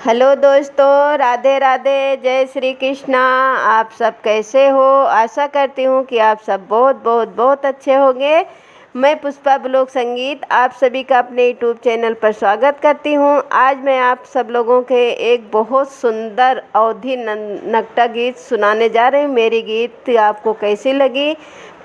Hello दोस्तों, राधे राधे, जय श्री कृष्णा। आप सब कैसे हो? आशा करती हूँ कि आप सब बहुत बहुत बहुत अच्छे होंगे। मैं पुष्पा ब्लॉग संगीत आप सभी का अपने यूट्यूब चैनल पर स्वागत करती हूँ। आज मैं आप सब लोगों के एक बहुत सुंदर अवधी नगटा गीत सुनाने जा रही हूँ। मेरी गीत आपको कैसी लगी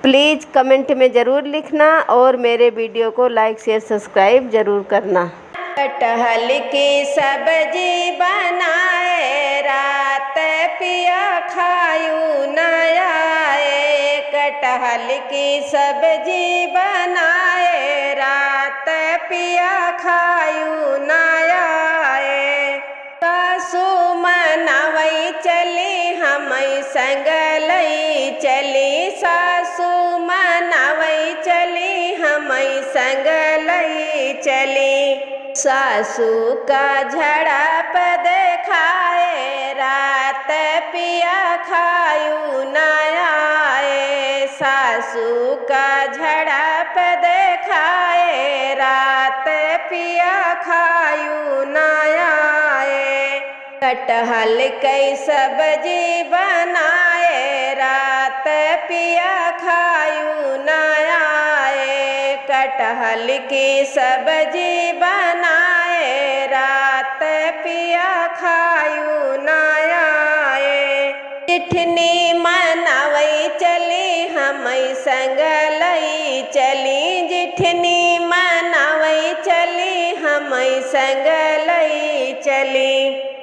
प्लीज़ कमेंट में ज़रूर लिखना और मेरे वीडियो को लाइक शेयर सब्सक्राइब ज़रूर करना। कटहल की सब्जी बनाए रात पिया खायू न आए। कटहल की सब्जी बनाए रात पिया खायू न आए। सासू मनावई चली हमई संग लई चली। सासू मनावई चली हमई संग लई चली। सासू का झड़प देखाए रात पिया खायू न आए। सासू का झड़प देखाए रात पिया खायू न आए। कटहल की सब्जी बनाए रात पिया खायू न आए। कटहल की सब्जी बनाए रात पिया खायू न आए। जिठनी मनावई चली हमई संग लई चली। जिठनी मनावई चली हमई संग लई चली।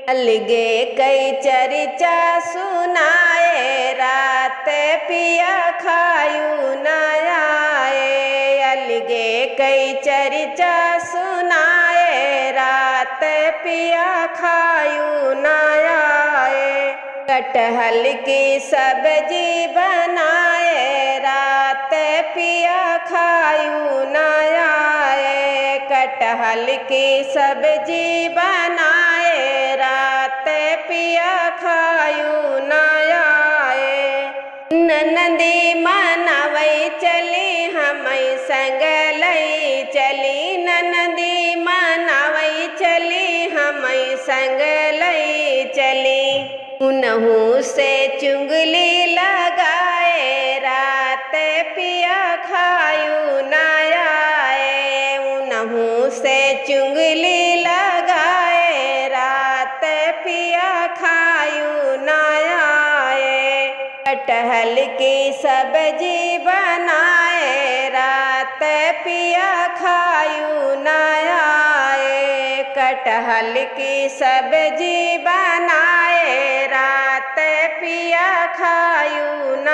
अलगे कई चर्चा सुनाए रात पिया खायू न आए। अलगे कई चर्चा सुनाए रात पिया खायू न आए। कटहल की सब्जी बनाए रात पिया खायू न आए। कटहल की सब्जी बनाए रात पिया खायू न आए। ननदी मनावई चली हमई संग लई चली। ननदी मनावई चली हमई संग लई चली। उनहु से चुंगली लगाए रात पिया खायू न आए। उनहु से चुंगली लगाए रात पिया खायू न आए। कटहल की सब्जी बनाए रात पिया खायू न आए। कटहल की सब्जी बनाए रात पिया खायू न